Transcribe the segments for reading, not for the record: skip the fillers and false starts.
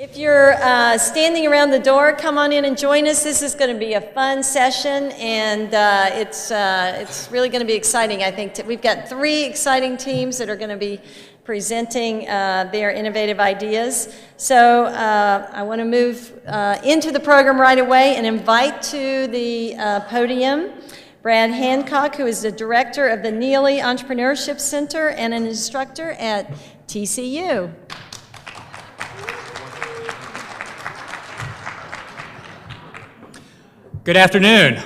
If you're standing around the door, come on in and join us. This is going to be a fun session, and it's really going to be exciting, I think. We've got 3 exciting teams that are going to be presenting their innovative ideas. So I want to move into the program right away and invite to the podium Brad Hancock, who is the director of the Neely Entrepreneurship Center and an instructor at TCU. Good afternoon.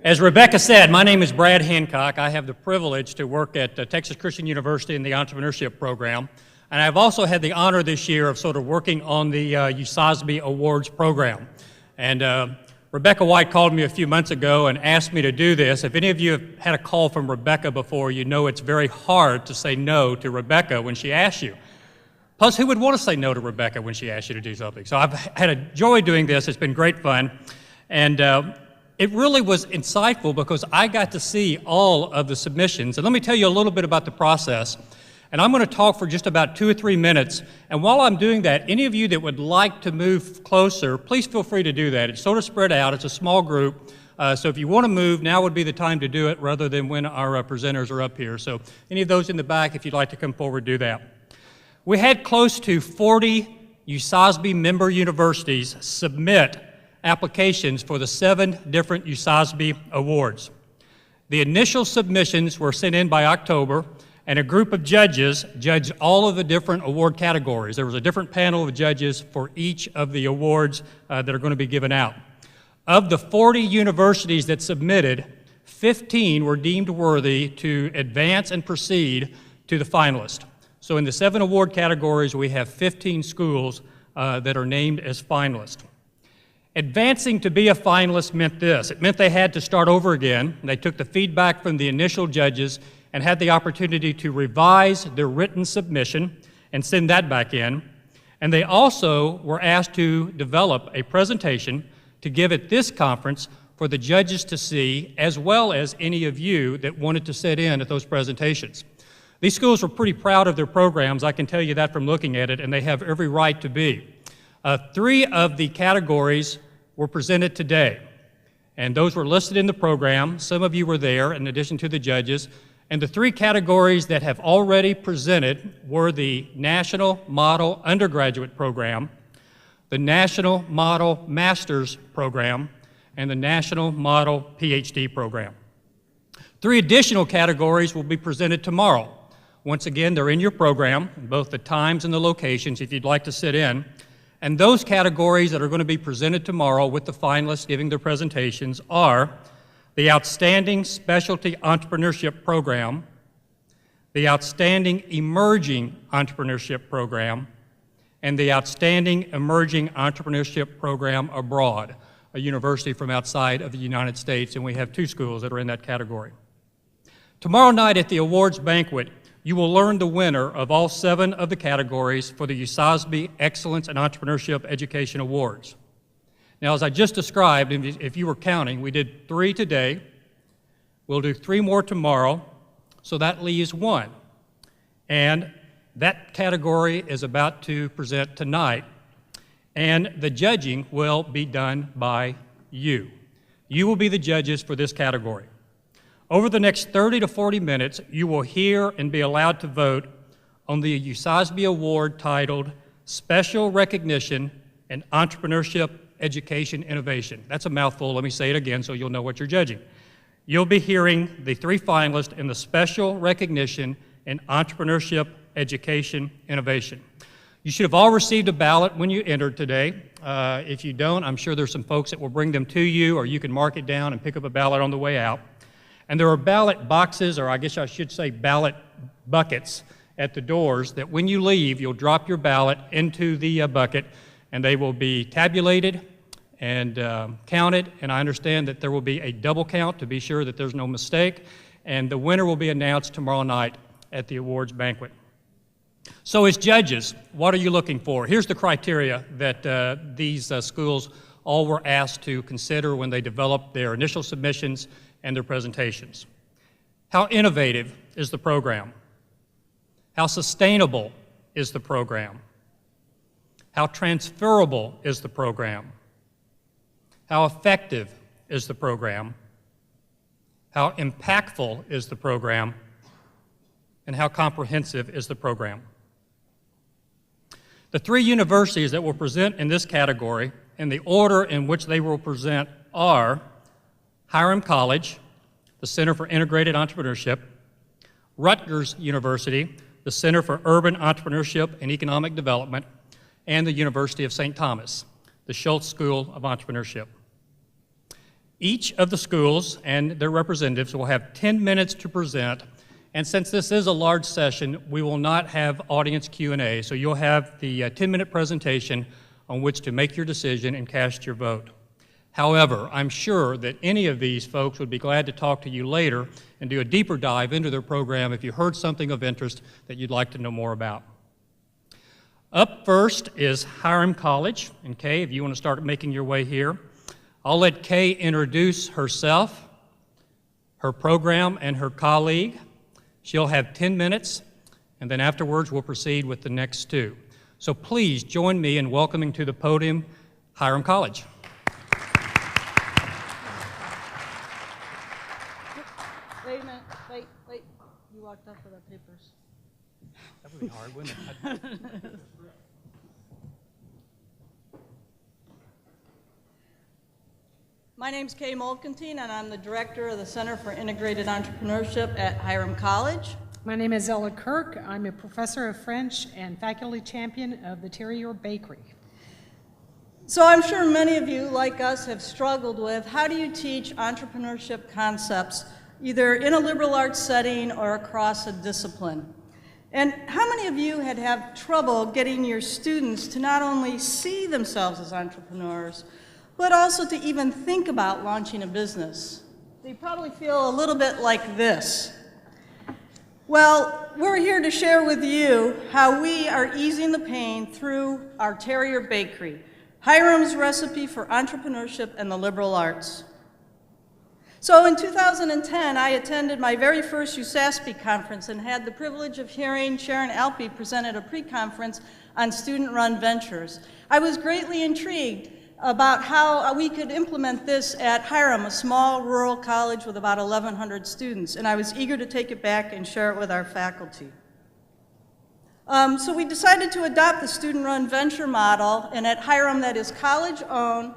As Rebecca said, my name is Brad Hancock. I have the privilege to work at Texas Christian University in the Entrepreneurship program. And I've also had the honor this year of sort of working on the USASBE Awards program. And Rebecca White called me a few months ago and asked me to do this. If any of you have had a call from Rebecca before, you know it's very hard to say no to Rebecca when she asks you. Plus, who would want to say no to Rebecca when she asks you to do something? So I've had a joy doing this. It's been great fun. And it really was insightful because I got to see all of the submissions. And let me tell you a little bit about the process. And I'm going to talk for just about 2 or 3 minutes. And while I'm doing that, any of you that would like to move closer, please feel free to do that. It's sort of spread out. It's a small group. So if you want to move, now would be the time to do it rather than when our presenters are up here. So any of those in the back, if you'd like to come forward, do that. We had close to 40 USASBE member universities submit applications for the 7 different USASBE awards. The initial submissions were sent in by October, and a group of judges judged all of the different award categories. There was a different panel of judges for each of the awards that are going to be given out. Of the 40 universities that submitted, 15 were deemed worthy to advance and proceed to the finalist. So in the 7 award categories, we have 15 schools that are named as finalists. Advancing to be a finalist meant this. It meant they had to start over again. They took the feedback from the initial judges and had the opportunity to revise their written submission and send that back in. And they also were asked to develop a presentation to give at this conference for the judges to see, as well as any of you that wanted to sit in at those presentations. These schools were pretty proud of their programs. I can tell you that from looking at it, and they have every right to be. 3 of the categories were presented today, and those were listed in the program. Some of you were there in addition to the judges, and the 3 categories that have already presented were the National Model Undergraduate Program, the National Model Master's Program, and the National Model PhD Program. 3 additional categories will be presented tomorrow. Once again, they're in your program, both the times and the locations if you'd like to sit in. And those categories that are going to be presented tomorrow with the finalists giving their presentations are the Outstanding Specialty Entrepreneurship Program, the Outstanding Emerging Entrepreneurship Program, and the Outstanding Emerging Entrepreneurship Program Abroad, a university from outside of the United States, and we have 2 schools that are in that category. Tomorrow night at the awards banquet, you will learn the winner of all 7 of the categories for the USASBE Excellence in Entrepreneurship Education Awards. Now, as I just described, if you were counting, we did 3 today. We'll do 3 more tomorrow, so that leaves 1. And that category is about to present tonight, and the judging will be done by you. You will be the judges for this category. Over the next 30 to 40 minutes, you will hear and be allowed to vote on the USASBE Award titled Special Recognition in Entrepreneurship Education Innovation. That's a mouthful. Let me say it again so you'll know what you're judging. You'll be hearing the 3 finalists in the Special Recognition in Entrepreneurship Education Innovation. You should have all received a ballot when you entered today. If you don't, I'm sure there's some folks that will bring them to you, or you can mark it down and pick up a ballot on the way out. And there are ballot boxes, or I guess I should say ballot buckets at the doors that when you leave, you'll drop your ballot into the bucket, and they will be tabulated and counted. And I understand that there will be a double count to be sure that there's no mistake. And the winner will be announced tomorrow night at the awards banquet. So as judges, what are you looking for? Here's the criteria that these schools all were asked to consider when they developed their initial submissions and their presentations. How innovative is the program? How sustainable is the program? How transferable is the program? How effective is the program? How impactful is the program? And how comprehensive is the program? The three universities that will present in this category, and the order in which they will present, are Hiram College, the Center for Integrated Entrepreneurship; Rutgers University, the Center for Urban Entrepreneurship and Economic Development; and the University of St. Thomas, the Schultz School of Entrepreneurship. Each of the schools and their representatives will have 10 minutes to present, and since this is a large session, we will not have audience Q&A, so you'll have the 10-minute presentation on which to make your decision and cast your vote. However, I'm sure that any of these folks would be glad to talk to you later and do a deeper dive into their program if you heard something of interest that you'd like to know more about. Up first is Hiram College, and Kay, if you want to start making your way here. I'll let Kay introduce herself, her program, and her colleague. She'll have 10 minutes, and then afterwards we'll proceed with the next two. So please join me in welcoming to the podium Hiram College. Wait a minute, wait. You walked up with our papers. That would be hard, wouldn't it? My name's Kay Molkentine, and I'm the director of the Center for Integrated Entrepreneurship at Hiram College. My name is Ella Kirk. I'm a professor of French and faculty champion of the Terrier Bakery. So I'm sure many of you, like us, have struggled with how do you teach entrepreneurship concepts either in a liberal arts setting or across a discipline. And how many of you had have trouble getting your students to not only see themselves as entrepreneurs, but also to even think about launching a business? They probably feel a little bit like this. Well, we're here to share with you how we are easing the pain through our Terrier Bakery, Hiram's recipe for entrepreneurship and the liberal arts. So in 2010, I attended my very first USASBE conference and had the privilege of hearing Sharon Alpe present at a pre-conference on student-run ventures. I was greatly intrigued about how we could implement this at Hiram, a small rural college with about 1,100 students, and I was eager to take it back and share it with our faculty. So we decided to adopt the student-run venture model, and at Hiram that is college-owned,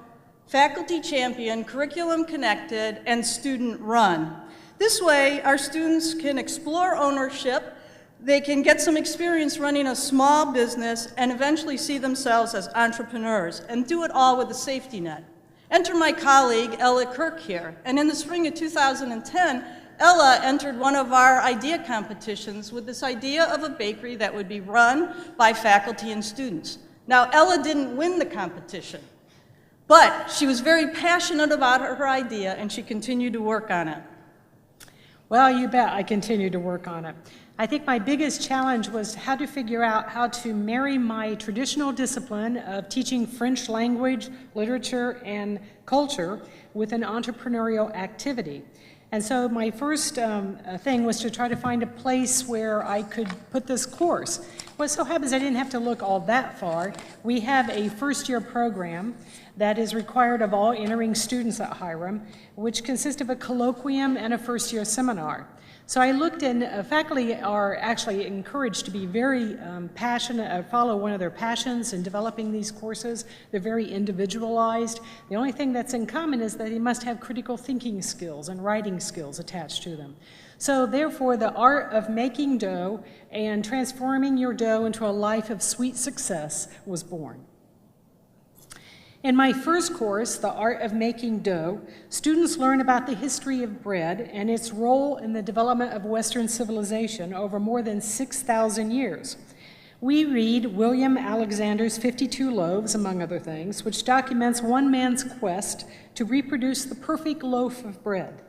faculty champion, curriculum connected, and student-run. This way, our students can explore ownership, they can get some experience running a small business, and eventually see themselves as entrepreneurs, and do it all with a safety net. Enter my colleague, Ella Kirk here, and in the spring of 2010, Ella entered one of our idea competitions with this idea of a bakery that would be run by faculty and students. Now, Ella didn't win the competition, but she was very passionate about her idea, and she continued to work on it. Well, you bet I continued to work on it. I think my biggest challenge was how to figure out how to marry my traditional discipline of teaching French language, literature, and culture with an entrepreneurial activity. And so my first thing was to try to find a place where I could put this course. Well, it so happens I didn't have to look all that far. We have a first-year program that is required of all entering students at Hiram, which consists of a colloquium and a first-year seminar. So I looked, and faculty are actually encouraged to be very passionate, follow one of their passions in developing these courses. They're very individualized. The only thing that's in common is that they must have critical thinking skills and writing skills attached to them. So therefore, the art of making dough and transforming your dough into a life of sweet success was born. In my first course, The Art of Making Dough, students learn about the history of bread and its role in the development of Western civilization over more than 6,000 years. We read William Alexander's 52 Loaves, among other things, which documents one man's quest to reproduce the perfect loaf of bread.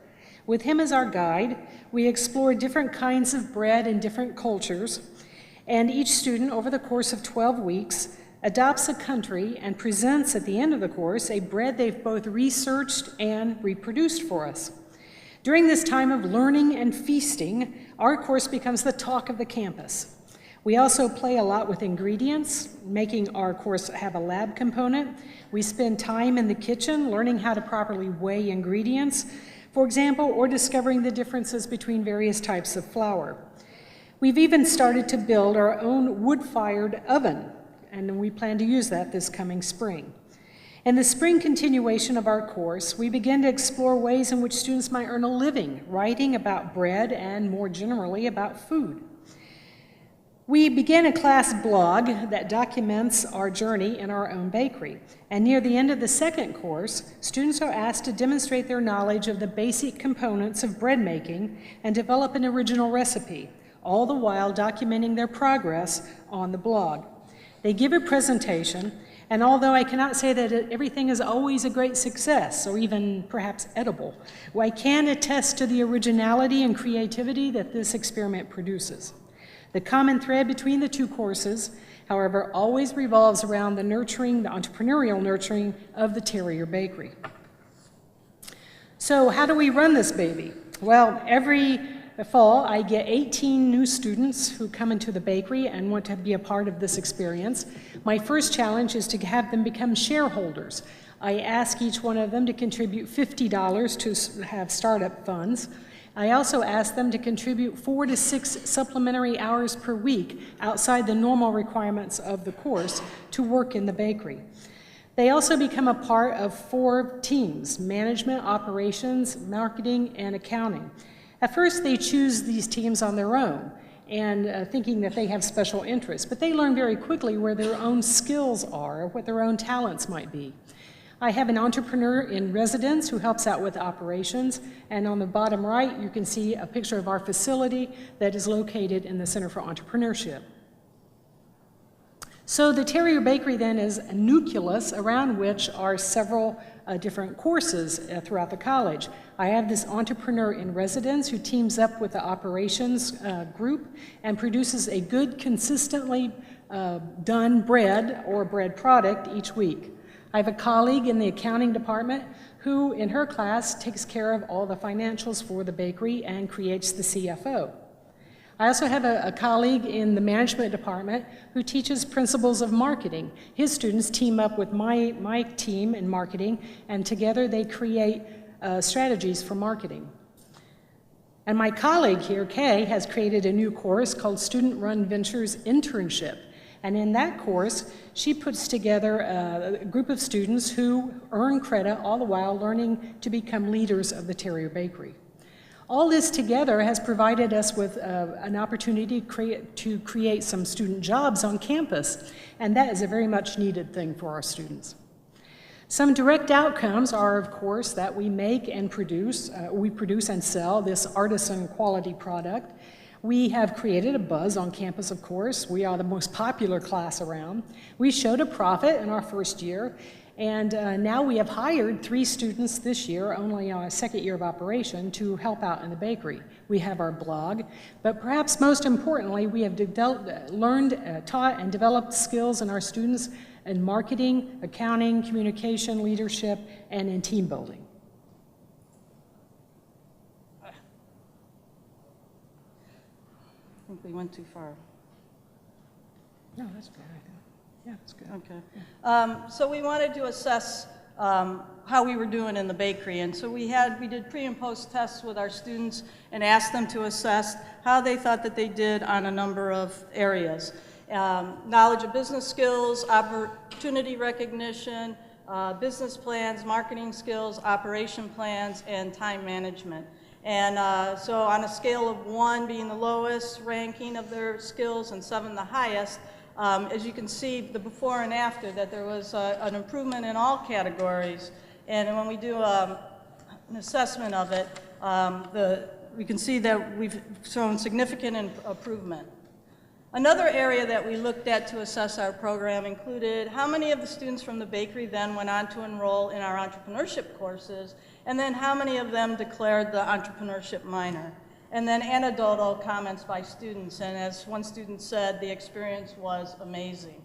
With him as our guide, we explore different kinds of bread in different cultures, and each student, over the course of 12 weeks, adopts a country and presents at the end of the course a bread they've both researched and reproduced for us. During this time of learning and feasting, our course becomes the talk of the campus. We also play a lot with ingredients, making our course have a lab component. We spend time in the kitchen learning how to properly weigh ingredients, for example, or discovering the differences between various types of flour. We've even started to build our own wood-fired oven, and we plan to use that this coming spring. In the spring continuation of our course, we begin to explore ways in which students might earn a living, writing about bread and more generally about food. We began a class blog that documents our journey in our own bakery. And near the end of the second course, students are asked to demonstrate their knowledge of the basic components of bread making and develop an original recipe, all the while documenting their progress on the blog. They give a presentation, and although I cannot say that everything is always a great success or even perhaps edible, I can attest to the originality and creativity that this experiment produces. The common thread between the two courses, however, always revolves around the entrepreneurial nurturing of the Terrier Bakery. So how do we run this baby? Well, every fall I get 18 new students who come into the bakery and want to be a part of this experience. My first challenge is to have them become shareholders. I ask each one of them to contribute $50 to have startup funds. I also ask them to contribute 4 to 6 supplementary hours per week outside the normal requirements of the course to work in the bakery. They also become a part of 4 teams: management, operations, marketing, and accounting. At first, they choose these teams on their own and thinking that they have special interests, but they learn very quickly where their own skills are, what their own talents might be. I have an entrepreneur in residence who helps out with operations, and on the bottom right, you can see a picture of our facility that is located in the Center for Entrepreneurship. So the Terrier Bakery then is a nucleus around which are several different courses throughout the college. I have this entrepreneur in residence who teams up with the operations group and produces a good, consistently done bread or bread product each week. I have a colleague in the accounting department who, in her class, takes care of all the financials for the bakery and creates the CFO. I also have a colleague in the management department who teaches principles of marketing. His students team up with my team in marketing, and together they create strategies for marketing. And my colleague here, Kay, has created a new course called Student Run Ventures Internship. And in that course, she puts together a group of students who earn credit all the while learning to become leaders of the Terrier Bakery. All this together has provided us with an opportunity to create some student jobs on campus, and that is a very much needed thing for our students. Some direct outcomes are, of course, that we make and produce, and sell this artisan quality product. We have created a buzz on campus, of course. We are the most popular class around. We showed a profit in our first year, and now we have hired 3 students this year, only on a second year of operation, to help out in the bakery. We have our blog, but perhaps most importantly, we have learned, taught, and developed skills in our students in marketing, accounting, communication, leadership, and in team building. I think we went too far. No, that's good. Yeah, that's good. Okay. So we wanted to assess how we were doing in the bakery, and so we did pre and post tests with our students and asked them to assess how they thought that they did on a number of areas. Knowledge of business skills, opportunity recognition, business plans, marketing skills, operation plans, and time management. And so on a scale of 1 being the lowest ranking of their skills and 7 the highest, as you can see the before and after, that there was an improvement in all categories. And when we do an assessment of it, we can see that we've shown significant improvement. Another area that we looked at to assess our program included how many of the students from the bakery then went on to enroll in our entrepreneurship courses, and then how many of them declared the entrepreneurship minor. And then anecdotal comments by students, and as one student said, the experience was amazing.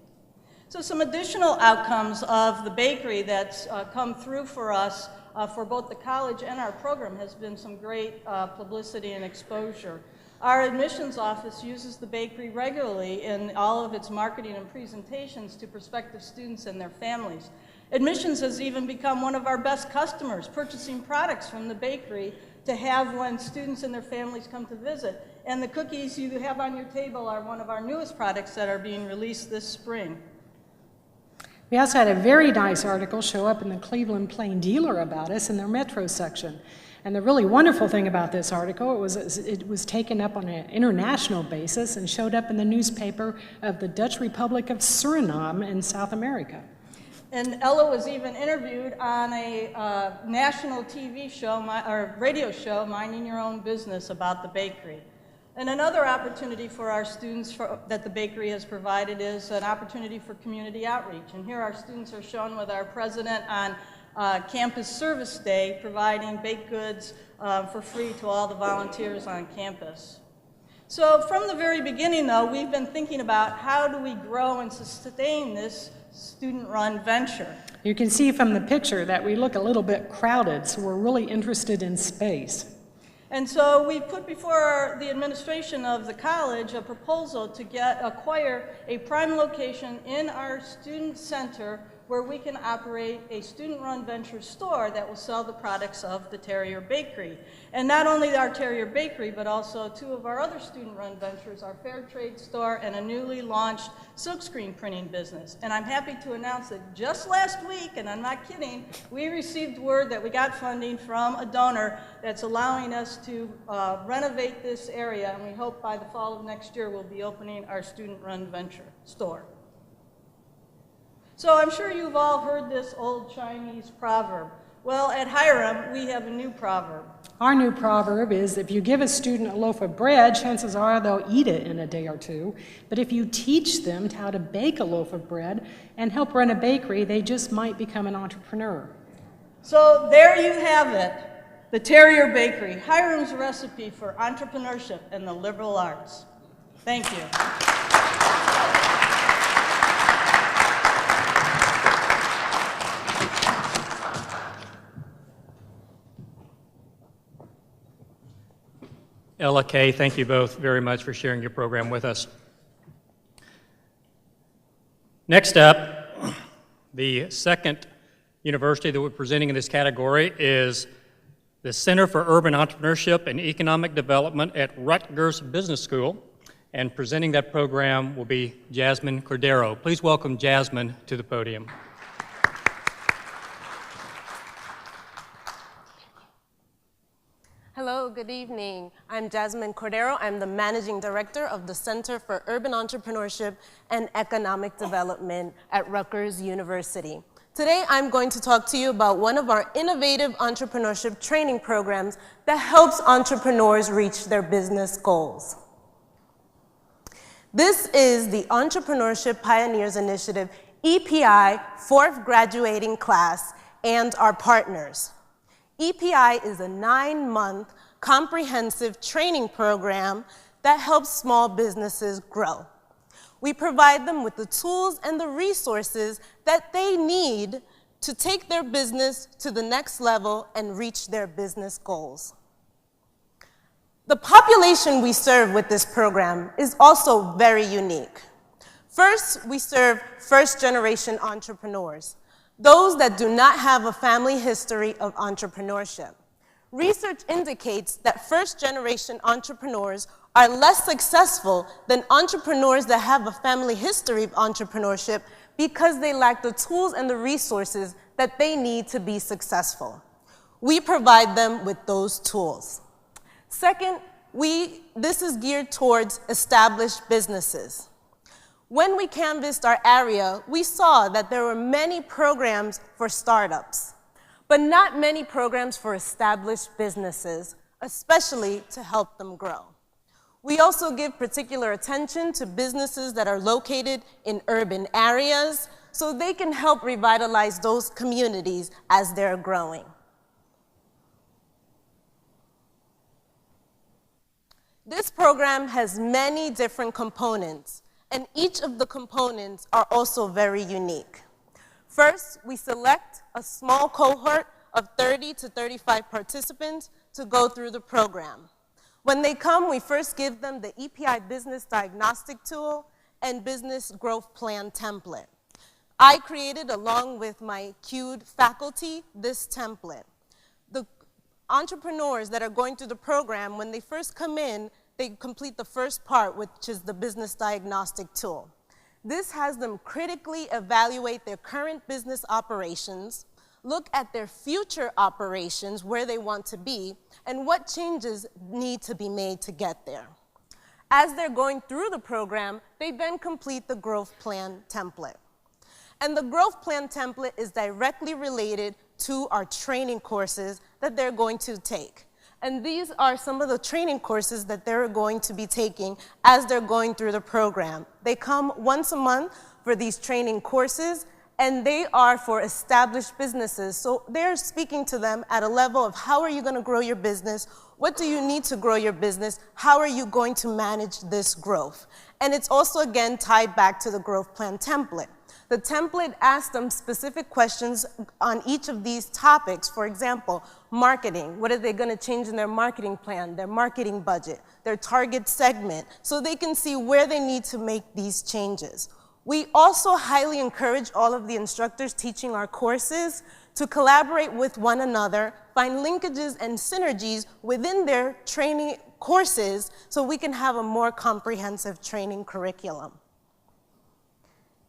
So some additional outcomes of the bakery that's come through for us for both the college and our program has been some great publicity and exposure. Our admissions office uses the bakery regularly in all of its marketing and presentations to prospective students and their families. Admissions has even become one of our best customers, purchasing products from the bakery to have when students and their families come to visit. And the cookies you have on your table are one of our newest products that are being released this spring. We also had a very nice article show up in the Cleveland Plain Dealer about us in their Metro section. And the really wonderful thing about this article it was taken up on an international basis and showed up in the newspaper of the Dutch Republic of Suriname in South America. And Ella was even interviewed on a national TV show, or radio show, Minding Your Own Business, about the bakery. And another opportunity for our students that the bakery has provided is an opportunity for community outreach. And here our students are shown with our president on Campus Service Day, providing baked goods for free to all the volunteers on campus. So from the very beginning, though, we've been thinking about how do we grow and sustain this student-run venture. You can see from the picture that we look a little bit crowded, so we're really interested in space. And so we put before the administration of the college a proposal to acquire a prime location in our student center where we can operate a student-run venture store that will sell the products of the Terrier Bakery. And not only our Terrier Bakery, but also two of our other student-run ventures, our Fair Trade store and a newly launched silkscreen printing business. And I'm happy to announce that just last week, and I'm not kidding, we received word that we got funding from a donor that's allowing us to renovate this area, and we hope by the fall of next year we'll be opening our student-run venture store. So I'm sure you've all heard this old Chinese proverb. Well, at Hiram, we have a new proverb. Our new proverb is, if you give a student a loaf of bread, chances are they'll eat it in a day or two. But if you teach them how to bake a loaf of bread and help run a bakery, they just might become an entrepreneur. So there you have it, the Terrier Bakery, Hiram's recipe for entrepreneurship and the liberal arts. Thank you. Ella, Kay, thank you both very much for sharing your program with us. Next up, the second university that we're presenting in this category is the Center for Urban Entrepreneurship and Economic Development at Rutgers Business School. And presenting that program will be Jasmine Cordero. Please welcome Jasmine to the podium. Hello, good evening. I'm Jasmine Cordero. I'm the Managing Director of the Center for Urban Entrepreneurship and Economic Development at Rutgers University. Today, I'm going to talk to you about one of our innovative entrepreneurship training programs that helps entrepreneurs reach their business goals. This is the Entrepreneurship Pioneers Initiative, EPI, 4th graduating class, and our partners. EPI is a 9-month comprehensive training program that helps small businesses grow. We provide them with the tools and the resources that they need to take their business to the next level and reach their business goals. The population we serve with this program is also very unique. First, we serve first-generation entrepreneurs, those that do not have a family history of entrepreneurship. Research indicates that first-generation entrepreneurs are less successful than entrepreneurs that have a family history of entrepreneurship because they lack the tools and the resources that they need to be successful. We provide them with those tools. Second, this is geared towards established businesses. When we canvassed our area, we saw that there were many programs for startups, but not many programs for established businesses, especially to help them grow. We also give particular attention to businesses that are located in urban areas so they can help revitalize those communities as they're growing. This program has many different components, and each of the components are also very unique. First, we select a small cohort of 30 to 35 participants to go through the program. When they come, we first give them the EPI Business Diagnostic Tool and Business Growth Plan template. I created, along with my CUED faculty, this template. The entrepreneurs that are going through the program, when they first come in, they complete the first part, which is the Business Diagnostic Tool. This has them critically evaluate their current business operations, look at their future operations, where they want to be, and what changes need to be made to get there. As they're going through the program, they then complete the growth plan template. And the growth plan template is directly related to our training courses that they're going to take. And these are some of the training courses that they're going to be taking as they're going through the program. They come once a month for these training courses, and they are for established businesses. So they're speaking to them at a level of how are you going to grow your business? What do you need to grow your business? How are you going to manage this growth? And it's also, again, tied back to the growth plan template. The template asks them specific questions on each of these topics. For example, marketing. What are they going to change in their marketing plan, their marketing budget, their target segment, so they can see where they need to make these changes. We also highly encourage all of the instructors teaching our courses to collaborate with one another, find linkages and synergies within their training courses so we can have a more comprehensive training curriculum.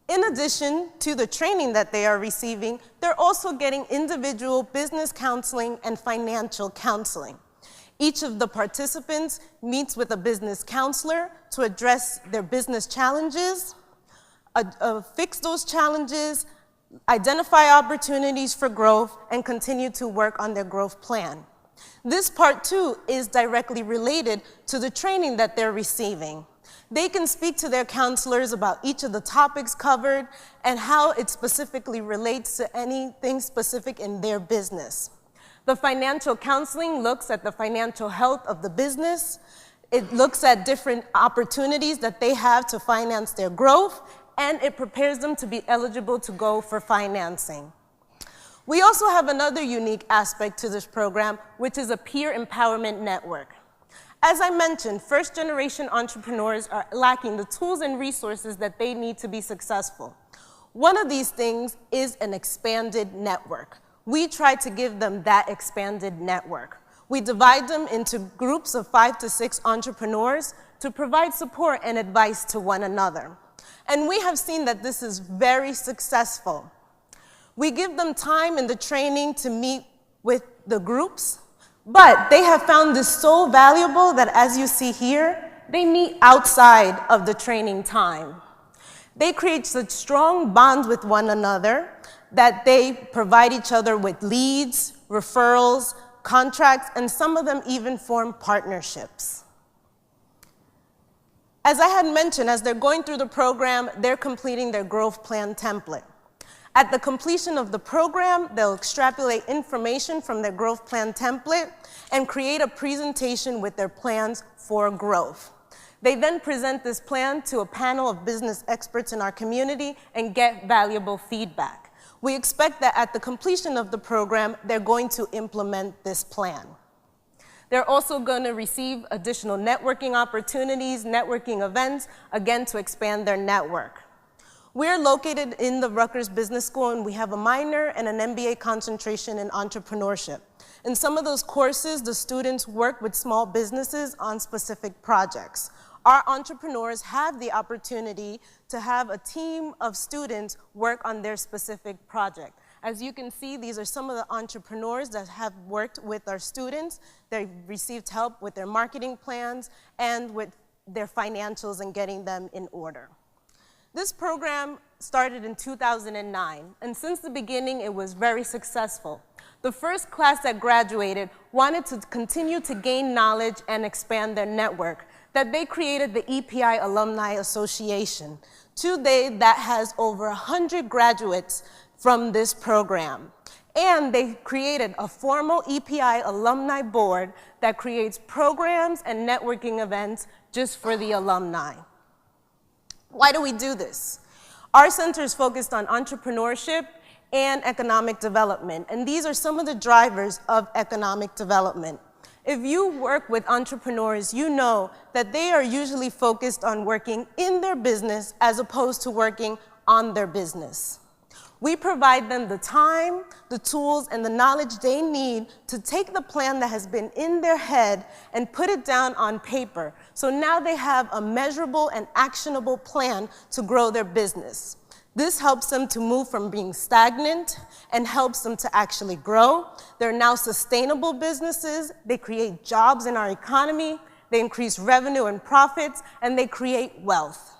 In addition to the training that they are receiving, they're also getting individual business counseling and financial counseling. Each of the participants meets with a business counselor to address their business challenges, fix those challenges, identify opportunities for growth, and continue to work on their growth plan. This part, too, is directly related to the training that they're receiving. They can speak to their counselors about each of the topics covered and how it specifically relates to anything specific in their business. The financial counseling looks at the financial health of the business. It looks at different opportunities that they have to finance their growth, and it prepares them to be eligible to go for financing. We also have another unique aspect to this program, which is a peer empowerment network. As I mentioned, first-generation entrepreneurs are lacking the tools and resources that they need to be successful. One of these things is an expanded network. We try to give them that expanded network. We divide them into groups of 5 to 6 entrepreneurs to provide support and advice to one another. And we have seen that this is very successful. We give them time in the training to meet with the groups, but they have found this so valuable that, as you see here, they meet outside of the training time. They create such strong bonds with one another that they provide each other with leads, referrals, contracts, and some of them even form partnerships. As I had mentioned, as they're going through the program, they're completing their growth plan template. At the completion of the program, they'll extrapolate information from their growth plan template and create a presentation with their plans for growth. They then present this plan to a panel of business experts in our community and get valuable feedback. We expect that at the completion of the program, they're going to implement this plan. They're also going to receive additional networking opportunities, networking events, again, to expand their network. We're located in the Rutgers Business School, and we have a minor and an MBA concentration in entrepreneurship. In some of those courses, the students work with small businesses on specific projects. Our entrepreneurs have the opportunity to have a team of students work on their specific project. As you can see, these are some of the entrepreneurs that have worked with our students. They've received help with their marketing plans and with their financials and getting them in order. This program started in 2009, and since the beginning, it was very successful. The first class that graduated wanted to continue to gain knowledge and expand their network, that they created the EPI Alumni Association. Today, that has over 100 graduates from this program. And they created a formal EPI alumni board that creates programs and networking events just for the alumni. Why do we do this? Our center is focused on entrepreneurship and economic development, and these are some of the drivers of economic development. If you work with entrepreneurs, you know that they are usually focused on working in their business as opposed to working on their business. We provide them the time, the tools, and the knowledge they need to take the plan that has been in their head and put it down on paper. So now they have a measurable and actionable plan to grow their business. This helps them to move from being stagnant and helps them to actually grow. They're now sustainable businesses. They create jobs in our economy. They increase revenue and profits, and they create wealth.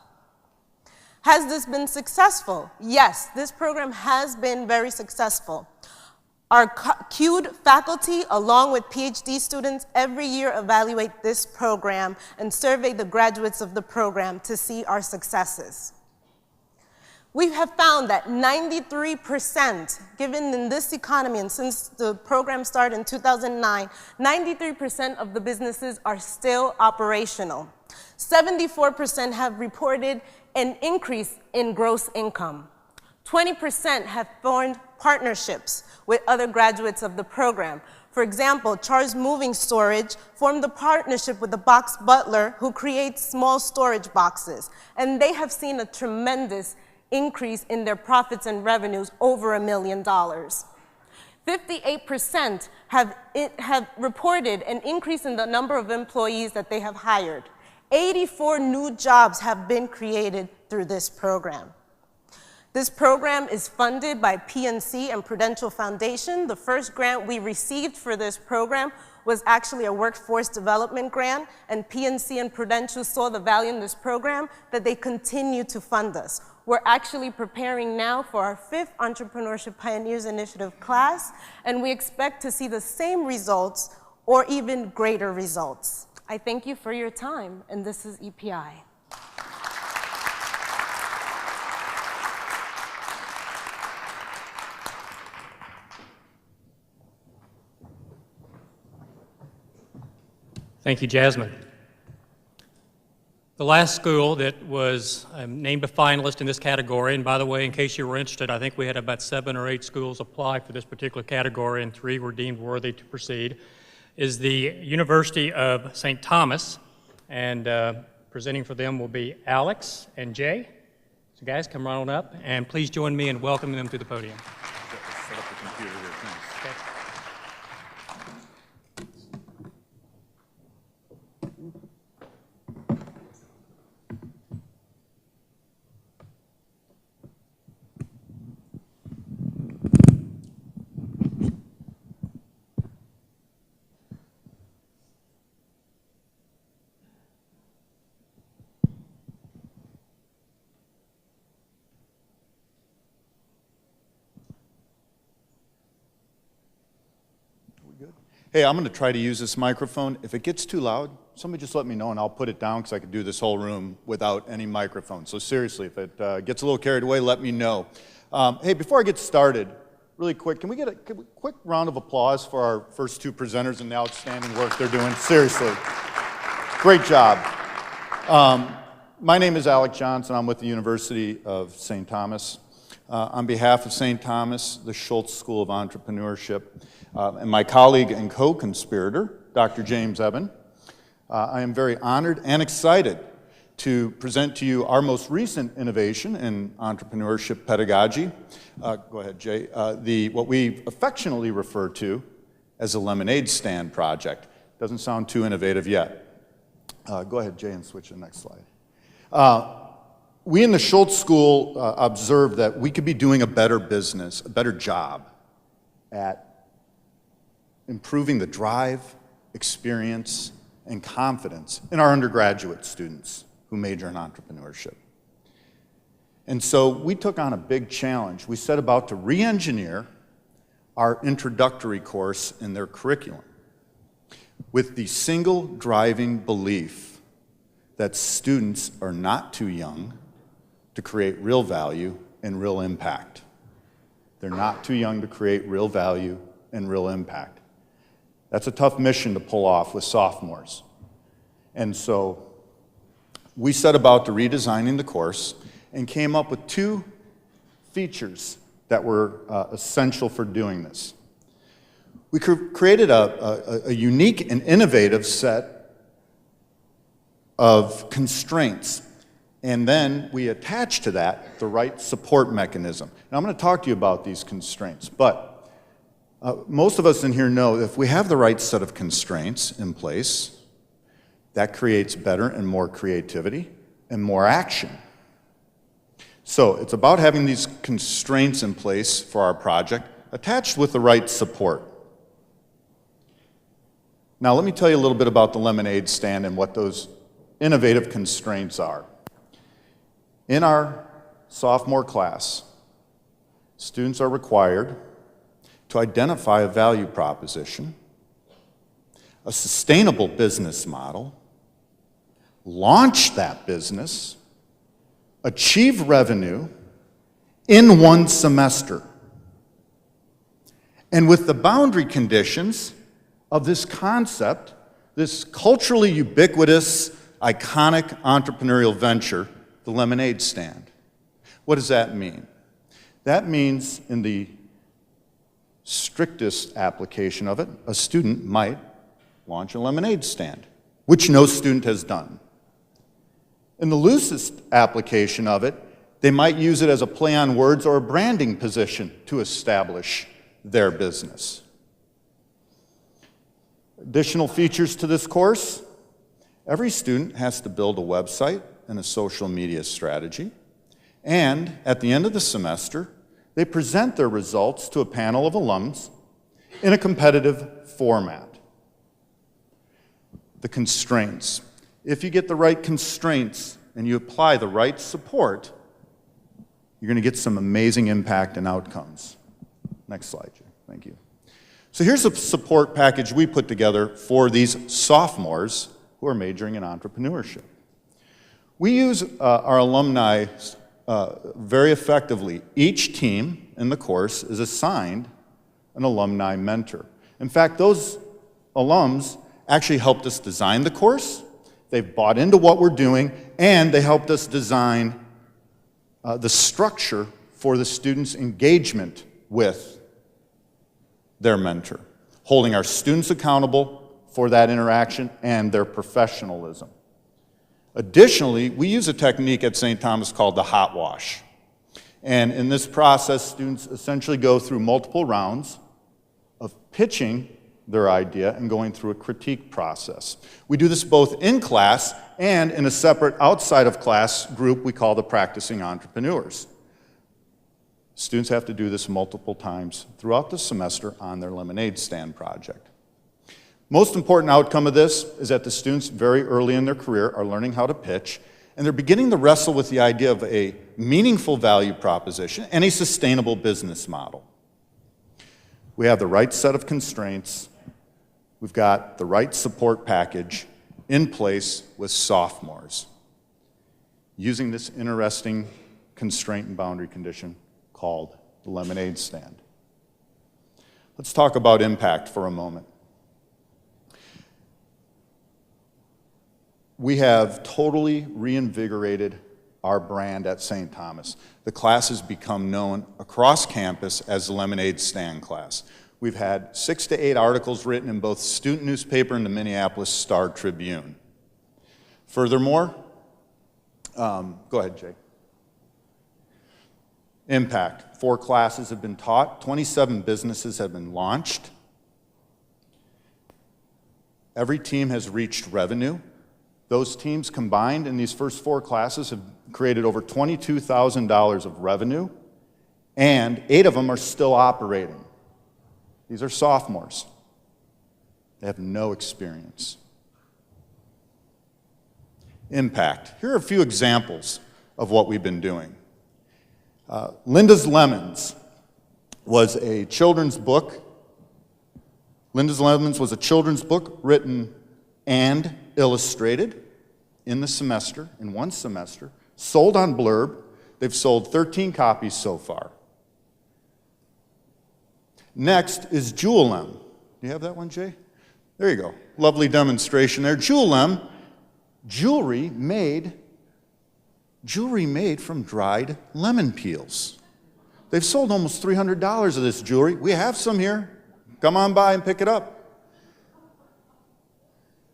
Has this been successful? Yes, this program has been very successful. Our CUED faculty, along with PhD students, every year evaluate this program and survey the graduates of the program to see our successes. We have found that 93%, given in this economy, and since the program started in 2009, 93% of the businesses are still operational. 74% have reported an increase in gross income. 20% have formed partnerships with other graduates of the program. For example, Charles Moving Storage formed a partnership with the Box Butler, who creates small storage boxes, and they have seen a tremendous increase in their profits and revenues, over $1 million. 58% have reported an increase in the number of employees that they have hired. 84 new jobs have been created through this program. This program is funded by PNC and Prudential Foundation. The first grant we received for this program was actually a workforce development grant, and PNC and Prudential saw the value in this program that they continue to fund us. We're actually preparing now for our 5th Entrepreneurship Pioneers Initiative class, and we expect to see the same results or even greater results. I thank you for your time, and this is EPI. Thank you, Jasmine. The last school that was named a finalist in this category, and by the way, in case you were interested, I think we had about 7 or 8 schools apply for this particular category, and 3 were deemed worthy to proceed, is the University of St. Thomas, and presenting for them will be Alex and Jay. So guys, come right on up, and please join me in welcoming them to the podium. Set up the computer here, thanks. Okay. Hey, I'm going to try to use this microphone. If it gets too loud, somebody just let me know and I'll put it down because I could do this whole room without any microphone. So seriously, if it gets a little carried away, let me know. Hey, before I get started, really quick, can we get a quick round of applause for our first 2 presenters and the outstanding work they're doing? Seriously, great job. My name is Alec Johnson. I'm with the University of St. Thomas. On behalf of St. Thomas, the Schultz School of Entrepreneurship, and my colleague and co-conspirator, Dr. James Eben, I am very honored and excited to present to you our most recent innovation in entrepreneurship pedagogy. Go ahead, Jay. What we affectionately refer to as a lemonade stand project. Doesn't sound too innovative yet. Go ahead, Jay, and switch to the next slide. We in the Schultz School observed that we could be doing a better business, a better job at improving the drive, experience, and confidence in our undergraduate students who major in entrepreneurship. And so we took on a big challenge. We set about to re-engineer our introductory course in their curriculum with the single driving belief that students are not too young to create real value and real impact. They're not too young to create real value and real impact. That's a tough mission to pull off with sophomores. And so we set about to redesigning the course and came up with 2 features that were essential for doing this. We created a unique and innovative set of constraints, and then we attach to that the right support mechanism. Now, I'm going to talk to you about these constraints, but most of us in here know that if we have the right set of constraints in place, that creates better and more creativity and more action. So it's about having these constraints in place for our project attached with the right support. Now let me tell you a little bit about the lemonade stand and what those innovative constraints are. In our sophomore class, students are required to identify a value proposition, a sustainable business model, launch that business, achieve revenue in one semester. And with the boundary conditions of this concept, this culturally ubiquitous, iconic entrepreneurial venture, the lemonade stand. What does that mean? That means, in the strictest application of it, a student might launch a lemonade stand, which no student has done. In the loosest application of it, they might use it as a play on words or a branding position to establish their business. Additional features to this course: every student has to build a website and a social media strategy, and at the end of the semester, they present their results to a panel of alums in a competitive format. The constraints. If you get the right constraints and you apply the right support, you're going to get some amazing impact and outcomes. Next slide, Jay. Thank you. So here's a support package we put together for these sophomores who are majoring in entrepreneurship. We use our alumni very effectively. Each team in the course is assigned an alumni mentor. In fact, those alums actually helped us design the course. They've bought into what we're doing, and they helped us design the structure for the students' engagement with their mentor, holding our students accountable for that interaction and their professionalism. Additionally, we use a technique at St. Thomas called the hot wash. And in this process, students essentially go through multiple rounds of pitching their idea and going through a critique process. We do this both in class and in a separate outside of class group we call the practicing entrepreneurs. Students have to do this multiple times throughout the semester on their lemonade stand project. Most important outcome of this is that the students very early in their career are learning how to pitch, and they're beginning to wrestle with the idea of a meaningful value proposition and a sustainable business model. We have the right set of constraints. We've got the right support package in place with sophomores using this interesting constraint and boundary condition called the lemonade stand. Let's talk about impact for a moment. We have totally reinvigorated our brand at St. Thomas. The class has become known across campus as the Lemonade Stand class. We've had 6 to 8 articles written in both the student newspaper and the Minneapolis Star-Tribune. Furthermore, go ahead, Jay. Impact. 4 classes have been taught. 27 businesses have been launched. Every team has reached revenue. Those teams combined in these first 4 classes have created over $22,000 of revenue, and 8 of them are still operating. These are sophomores. They have no experience. Impact. Here are a few examples of what we've been doing. Linda's Lemons was a children's book. Linda's Lemons was a children's book written and illustrated in the semester, in one semester, sold on Blurb. They've sold 13 copies so far. Next is Jewel-M. Do you have that one, Jay? There you go. Lovely demonstration there. Jewel-M, jewelry made from dried lemon peels. They've sold almost $300 of this jewelry. We have some here. Come on by and pick it up.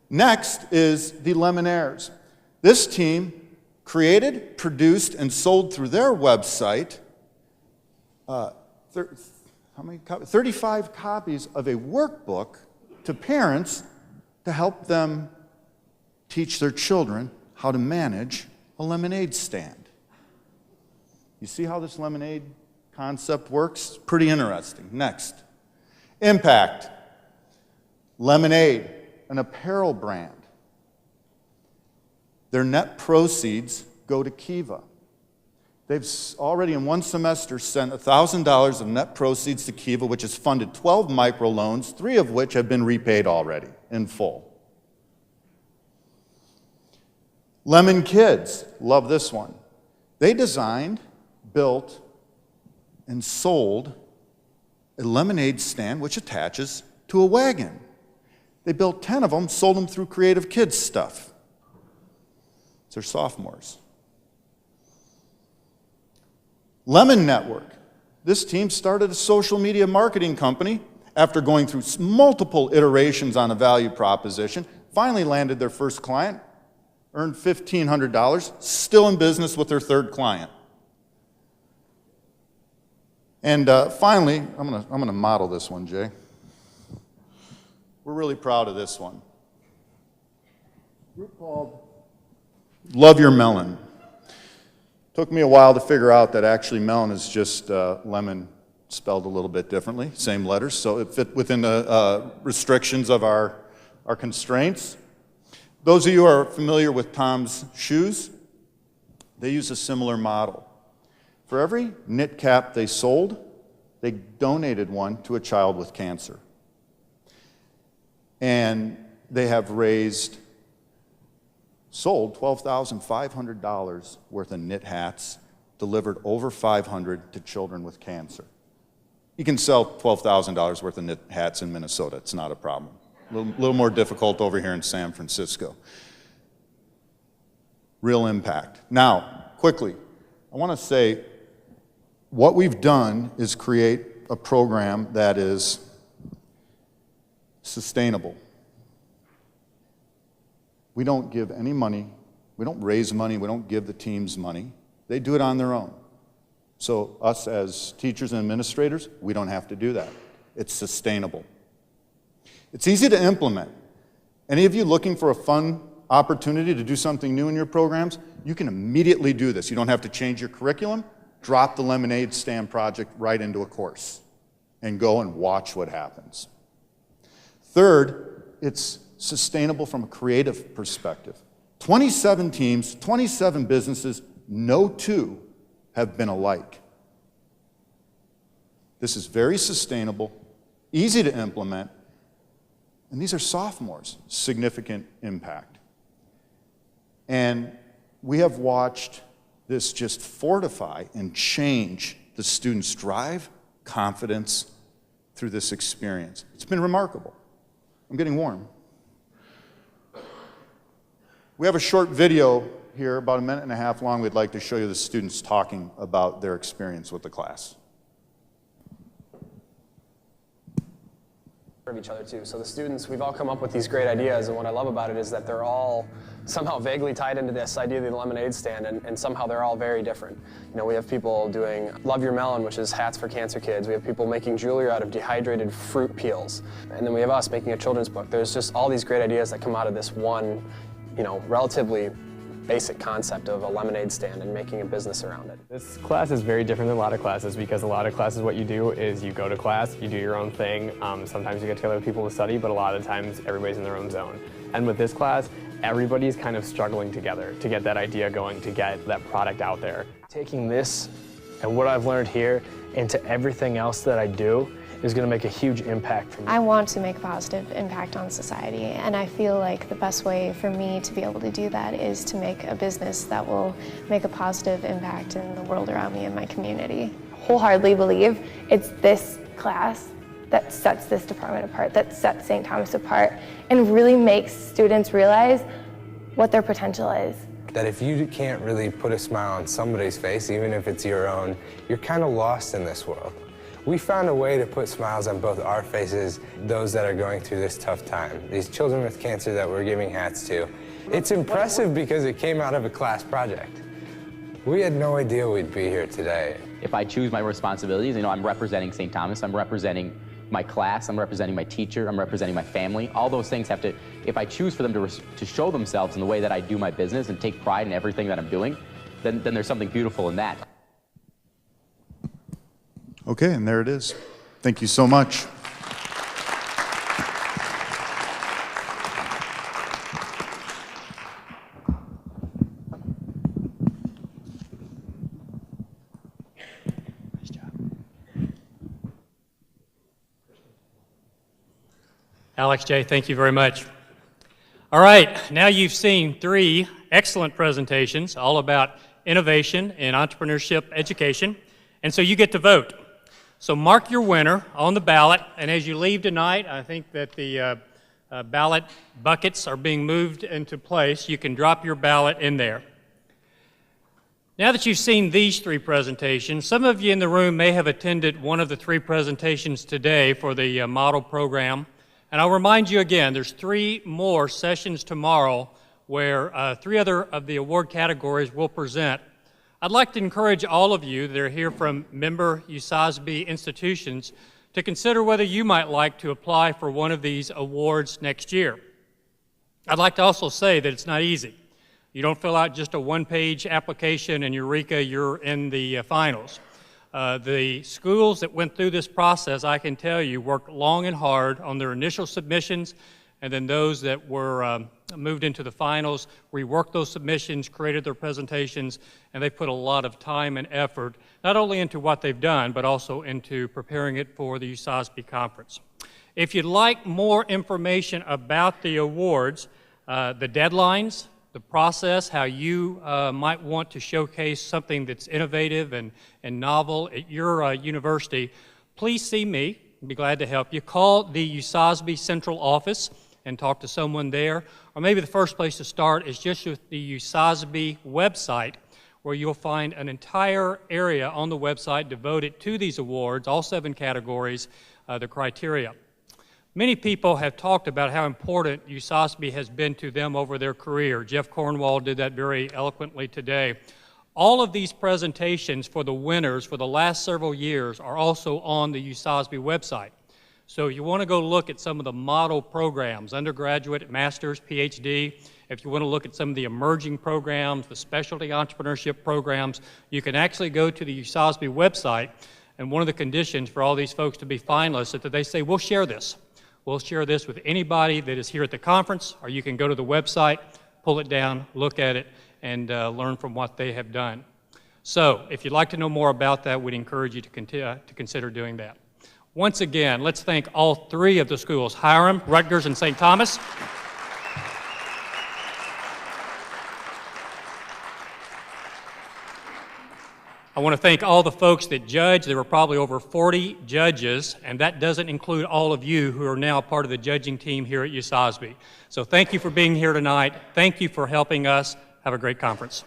Next is the Lemonaires. This team created, produced, and sold through their website 35 copies of a workbook to parents to help them teach their children how to manage a lemonade stand. You see how this lemonade concept works? Pretty interesting. Next, impact. Lemonade, an apparel brand. Their net proceeds go to Kiva. They've already in one semester sent $1,000 of net proceeds to Kiva, which has funded 12 microloans, 3 of which have been repaid already in full. Lemon Kids, love this one. They designed, built, and sold a lemonade stand which attaches to a wagon. They built 10 of them, sold them through Creative Kids stuff. They're sophomores. Lemon Network. This team started a social media marketing company after going through multiple iterations on a value proposition, finally landed their first client, earned $1,500, still in business with their third client. And finally, I'm gonna model this one, Jay. We're really proud of this one. A group called Love Your Melon. Took me a while to figure out that actually melon is just lemon spelled a little bit differently, same letters, so it fit within the restrictions of our constraints. Those of you who are familiar with Tom's Shoes, they use a similar model. For every knit cap they sold, they donated one to a child with cancer. And they have sold $12,500 worth of knit hats, delivered over 500 to children with cancer. You can sell $12,000 worth of knit hats in Minnesota. It's not a problem. A little more difficult over here in San Francisco. Real impact. Now, quickly, I want to say what we've done is create a program that is sustainable. We don't give any money, we don't raise money, we don't give the teams money. They do it on their own. So us as teachers and administrators, we don't have to do that. It's sustainable. It's easy to implement. Any of you looking for a fun opportunity to do something new in your programs, you can immediately do this. You don't have to change your curriculum, drop the lemonade stand project right into a course and go and watch what happens. Third, it's sustainable from a creative perspective. 27 teams, 27 businesses, no two have been alike. This is very sustainable, easy to implement, and these are sophomores, significant impact. And we have watched this just fortify and change the students' drive, confidence through this experience. It's been remarkable. I'm getting warm. We have a short video here, about a minute and a half long. We'd like to show you the students talking about their experience with the class. Of each other too. So the students, we've all come up with these great ideas, and what I love about it is that they're all somehow vaguely tied into this idea of the lemonade stand, and somehow they're all very different. You know, we have people doing Love Your Melon, which is hats for cancer kids. We have people making jewelry out of dehydrated fruit peels. And then we have us making a children's book. There's just all these great ideas that come out of this one, you know, relatively basic concept of a lemonade stand and making a business around it. This class is very different than a lot of classes, because a lot of classes what you do is you go to class, you do your own thing. Sometimes you get together with people to study, but a lot of times everybody's in their own zone. And with this class, everybody's kind of struggling together to get that idea going, to get that product out there. Taking this and what I've learned here into everything else that I do is going to make a huge impact for me. I want to make a positive impact on society, and I feel like the best way for me to be able to do that is to make a business that will make a positive impact in the world around me and my community. Wholeheartedly believe it's this class that sets this department apart, that sets St. Thomas apart, and really makes students realize what their potential is. That if you can't really put a smile on somebody's face, even if it's your own, you're kind of lost in this world. We found a way to put smiles on both our faces, those that are going through this tough time, these children with cancer that we're giving hats to. It's impressive because it came out of a class project. We had no idea we'd be here today. If I choose my responsibilities, I'm representing St. Thomas, I'm representing my class, I'm representing my teacher, I'm representing my family. All those things have to, if I choose for them to show themselves in the way that I do my business and take pride in everything that I'm doing, then there's something beautiful in that. Okay, and there it is. Thank you so much. Alex J., thank you very much. All right, now you've seen 3 excellent presentations all about innovation and entrepreneurship education, and so you get to vote. So mark your winner on the ballot, and as you leave tonight, I think that the ballot buckets are being moved into place. You can drop your ballot in there. Now that you've seen these 3 presentations, some of you in the room may have attended one of the 3 presentations today for the model program. And I'll remind you again, there's 3 more sessions tomorrow where 3 other of the award categories will present. I'd like to encourage all of you that are here from member USASBE institutions to consider whether you might like to apply for one of these awards next year. I'd like to also say that it's not easy. You don't fill out just a 1-page application and eureka, you're in the finals. The schools that went through this process, I can tell you, worked long and hard on their initial submissions, and then those that were moved into the finals, reworked those submissions, created their presentations, and they put a lot of time and effort, not only into what they've done, but also into preparing it for the USASBE conference. If you'd like more information about the awards, the deadlines, the process, how you might want to showcase something that's innovative and novel at your university, please see me. I'd be glad to help you. Call the USASBE Central Office and talk to someone there. Or maybe the first place to start is just with the USASBE website, where you'll find an entire area on the website devoted to these awards, all 7 categories, the criteria. Many people have talked about how important USASBE has been to them over their career. Jeff Cornwall did that very eloquently today. All of these presentations for the winners for the last several years are also on the USASBE website. So if you want to go look at some of the model programs, undergraduate, master's, PhD, if you want to look at some of the emerging programs, the specialty entrepreneurship programs, you can actually go to the USASBE website, and one of the conditions for all these folks to be finalists is that they say, we'll share this. We'll share this with anybody that is here at the conference, or you can go to the website, pull it down, look at it, and learn from what they have done. So if you'd like to know more about that, we'd encourage you to consider doing that. Once again, let's thank all 3 of the schools, Hiram, Rutgers, and St. Thomas. I want to thank all the folks that judged. There were probably over 40 judges, and that doesn't include all of you who are now part of the judging team here at USASBE. So thank you for being here tonight. Thank you for helping us. Have a great conference.